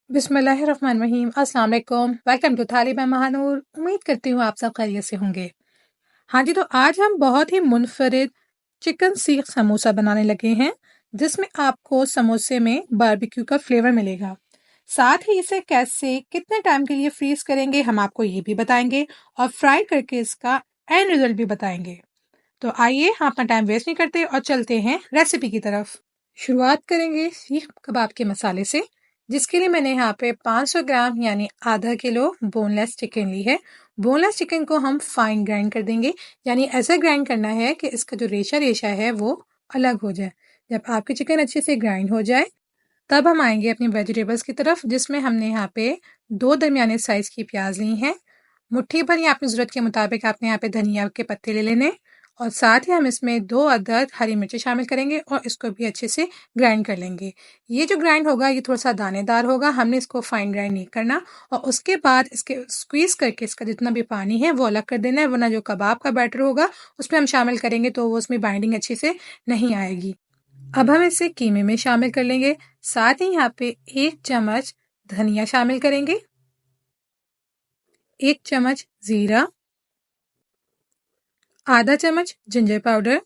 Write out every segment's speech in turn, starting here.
बिस्मिल्लाहिर्रहमानिर्रहीम। अस्सलाम वालेकुम। वेलकम टू थाली बाय महानूर। उम्मीद करती हूँ आप सब खैरियत से होंगे। हाँ जी, तो आज हम बहुत ही मुनफरिद चिकन सीख समोसा बनाने लगे हैं, जिसमें आपको समोसे में बारबेक्यू का फ्लेवर मिलेगा। साथ ही इसे कैसे कितने टाइम के लिए फ्रीज करेंगे हम आपको ये भी बताएंगे, और फ्राई करके इसका एंड रिजल्ट भी बताएंगे। तो आइए हम अपना टाइम वेस्ट नहीं करते और चलते हैं रेसिपी की तरफ। शुरुआत करेंगे सीख कबाब के मसाले से, जिसके लिए मैंने यहाँ पे 500 ग्राम यानी आधा किलो बोनलेस चिकन ली है। बोनलेस चिकन को हम फाइन ग्राइंड कर देंगे, यानी ऐसा ग्राइंड करना है कि इसका जो रेशा रेशा है वो अलग हो जाए। जब आपकी चिकन अच्छे से ग्राइंड हो जाए तब हम आएंगे अपनी वेजिटेबल्स की तरफ, जिसमें हमने यहाँ पे 2 दरमियाने साइज की प्याज ली हैं। मुट्ठी भर या अपनी ज़रूरत के मुताबिक आपने यहाँ पे धनिया के पत्ते ले लेने, और साथ ही हम इसमें 2 अदद हरी मिर्ची शामिल करेंगे और इसको भी अच्छे से ग्राइंड कर लेंगे। ये जो ग्राइंड होगा ये थोड़ा सा दानेदार होगा, हमने इसको फाइन ग्राइंड नहीं करना। और उसके बाद इसके स्क्वीज़ करके इसका जितना भी पानी है वो अलग कर देना है, वरना जो कबाब का बैटर होगा उसमें हम शामिल करेंगे तो वो उसमें बाइंडिंग अच्छे से नहीं आएगी। अब हम इसे कीमे में शामिल कर लेंगे। साथ ही यहाँ पे 1 चम्मच धनिया शामिल करेंगे, 1 चम्मच जीरा, आधा चम्मच जिंजर पाउडर,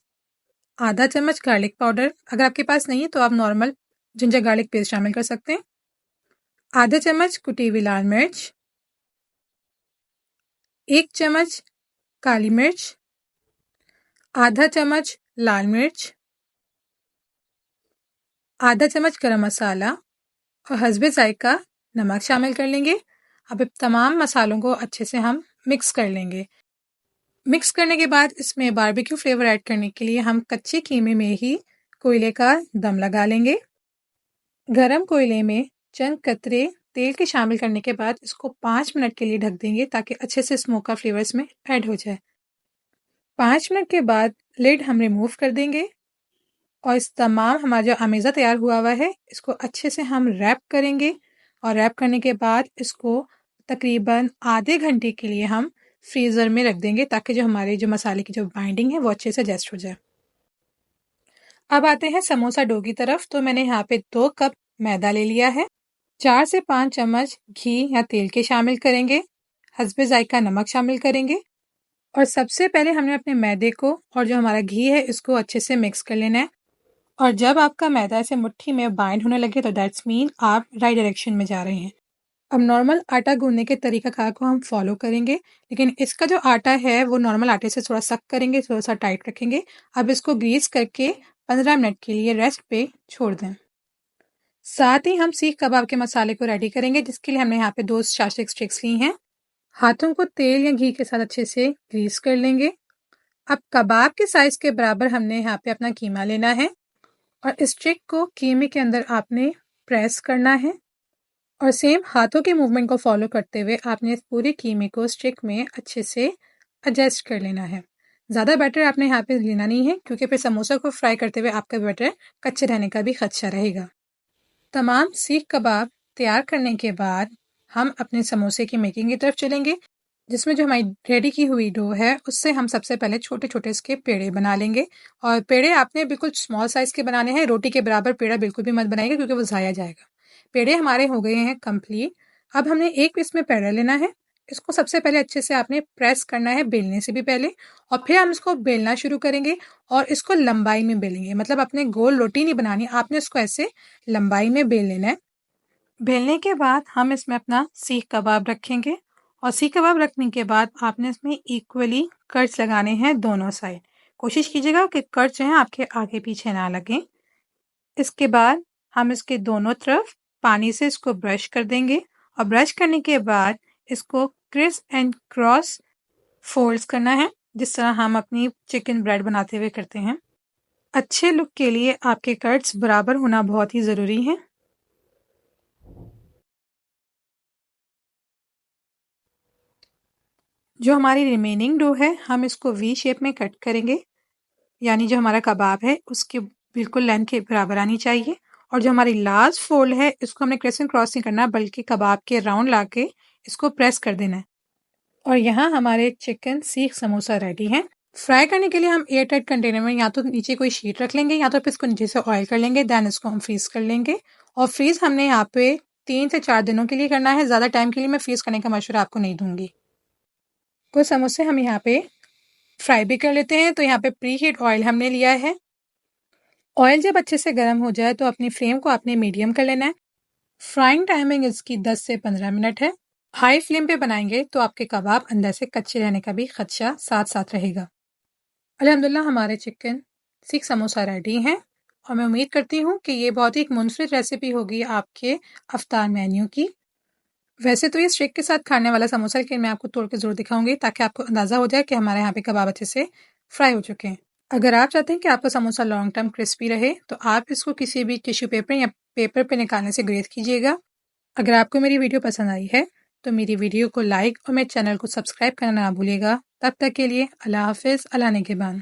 आधा चम्मच गार्लिक पाउडर। अगर आपके पास नहीं है तो आप नॉर्मल जिंजर गार्लिक पेस्ट शामिल कर सकते हैं। आधा चम्मच कुटी हुई लाल मिर्च, 1 चम्मच काली मिर्च, आधा चम्मच लाल मिर्च, आधा चम्मच गरम मसाला और हस्बे जायका नमक शामिल कर लेंगे। अब तमाम मसालों को अच्छे से हम मिक्स कर लेंगे। मिक्स करने के बाद इसमें बारबेक्यू फ्लेवर ऐड करने के लिए हम कच्चे कीमे में ही कोयले का दम लगा लेंगे। गरम कोयले में चंद कतरे तेल के शामिल करने के बाद इसको 5 मिनट के लिए ढक देंगे, ताकि अच्छे से स्मोक का फ्लेवर इसमें ऐड हो जाए। 5 मिनट के बाद लिड हम रिमूव कर देंगे और इस तमाम हमारा जो अमेज़ा तैयार हुआ हुआ है इसको अच्छे से हम रैप करेंगे। और रैप करने के बाद इसको तकरीबन आधे घंटे के लिए हम फ्रीज़र में रख देंगे, ताकि जो हमारे जो मसाले की जो बाइंडिंग है वो अच्छे से एडजस्ट हो जाए। अब आते हैं समोसा डो की तरफ। तो मैंने यहाँ पे 2 कप मैदा ले लिया है। 4 से 5 चम्मच घी या तेल के शामिल करेंगे, हस्बे जायका नमक शामिल करेंगे, और सबसे पहले हमने अपने मैदे को और जो हमारा घी है इसको अच्छे से मिक्स कर लेना है। और जब आपका मैदा ऐसे मुट्ठी में बाइंड होने लगे तो दैट्स मीन आप राइट डायरेक्शन में जा रहे हैं। अब नॉर्मल आटा गूंदने के तरीकाकार को हम फॉलो करेंगे, लेकिन इसका जो आटा है वो नॉर्मल आटे से थोड़ा सख्त करेंगे, थोड़ा सा टाइट रखेंगे। अब इसको ग्रीस करके 15 मिनट के लिए रेस्ट पे छोड़ दें। साथ ही हम सीख कबाब के मसाले को रेडी करेंगे, जिसके लिए हमने यहाँ पे 2 शास्टिक स्टिक्स ली हैं। हाथों को तेल या घी के साथ अच्छे से ग्रीस कर लेंगे। अब कबाब के साइज के बराबर हमने यहाँ पे अपना कीमा लेना है, और इस स्टिक को कीमे के अंदर आपने प्रेस करना है, और सेम हाथों के मूवमेंट को फॉलो करते हुए आपने इस पूरे कीमे को स्टिक में अच्छे से एडजस्ट कर लेना है। ज़्यादा बैटर आपने यहाँ पे लेना नहीं है, क्योंकि फिर समोसा को फ्राई करते हुए आपका बैटर कच्चे रहने का भी खदशा रहेगा। तमाम सीख कबाब तैयार करने के बाद हम अपने समोसे की मेकिंग की तरफ चलेंगे, जिसमें जो हमारी रेडी की हुई डो है उससे हम सबसे पहले छोटे छोटे इसके पेड़े बना लेंगे। और पेड़े आपने बिल्कुल स्मॉल साइज़ के बनाने हैं, रोटी के बराबर पेड़ा बिल्कुल भी मत बनाइएगा, क्योंकि वो ज़ाया जाएगा। पेड़े हमारे हो गए हैं कंप्लीट। अब हमने एक पीस में पेड़ा लेना है। इसको सबसे पहले अच्छे से आपने प्रेस करना है बेलने से भी पहले, और फिर हम इसको बेलना शुरू करेंगे और इसको लंबाई में बेलेंगे। मतलब अपने गोल रोटी नहीं बनानी, आपने इसको ऐसे लंबाई में बेल लेना है। बेलने के बाद हम इसमें अपना सीख कबाब रखेंगे, और सीख कबाब रखने के बाद आपने इसमें इक्वली कट्स लगाने हैं दोनों साइड। कोशिश कीजिएगा कि कट्स जो हैं आपके आगे पीछे ना लगें। इसके बाद हम इसके दोनों तरफ पानी से इसको ब्रश कर देंगे, और ब्रश करने के बाद इसको क्रिस एंड क्रॉस फोल्ड्स करना है, जिस तरह हम अपनी चिकन ब्रेड बनाते हुए करते हैं। अच्छे लुक के लिए आपके कट्स बराबर होना बहुत ही ज़रूरी है। जो हमारी रिमेनिंग डो है हम इसको वी शेप में कट करेंगे, यानी जो हमारा कबाब है उसके बिल्कुल लेंथ के बराबर आनी चाहिए। और जो हमारी लास्ट फोल्ड है इसको हमने क्रिस एंड क्रॉस नहीं करना, बल्कि कबाब के राउंड ला के इसको प्रेस कर देना है। और यहाँ हमारे चिकन सीख समोसा रेडी हैं। फ्राई करने के लिए हम एयर टाइट कंटेनर में या तो नीचे कोई शीट रख लेंगे, या तो फिर इसको नीचे से ऑयल कर लेंगे, देन इसको हम फ्रीज कर लेंगे। और फ्रीज हमने यहाँ पे 3 से 4 दिनों के लिए करना है, ज़्यादा टाइम के लिए मैं फ्रीज़ करने का मशवरा आपको नहीं दूँगी। कुछ समोसे हम यहाँ पे फ्राई भी कर लेते हैं, तो यहाँ पे प्री हीट ऑयल हमने लिया है। ऑयल जब अच्छे से गर्म हो जाए तो अपनी फ्लेम को आपने मीडियम कर लेना है। फ्राइंग टाइमिंग इसकी 10 से 15 मिनट है। हाई फ्लेम पे बनाएंगे तो आपके कबाब अंदर से कच्चे रहने का भी खदशा साथ साथ रहेगा। अल्हम्दुलिल्लाह हमारे चिकन सीख समोसा रेडी हैं और मैं उम्मीद करती हूँ कि ये बहुत ही एक मुनफरिद रेसिपी होगी आपके अफ्तार मेन्यू की। वैसे तो ये स्टिक के साथ खाने वाला समोसा, लेकिन मैं आपको तोड़ के ज़रूर दिखाऊंगी ताकि आपको अंदाज़ा हो जाए कि हमारे यहाँ पे कबाब अच्छे से फ्राई हो चुके हैं। अगर आप चाहते हैं कि आपका समोसा लॉन्ग टर्म क्रिस्पी रहे तो आप इसको किसी भी टिश्यू पेपर या पेपर पे निकालने से गुरेज कीजिएगा। अगर आपको मेरी वीडियो पसंद आई है तो मेरी वीडियो को लाइक और मेरे चैनल को सब्सक्राइब करना ना भूलिएगा। तब तक के लिए अल्लाह हाफिज़, अल्लाह निगहबान।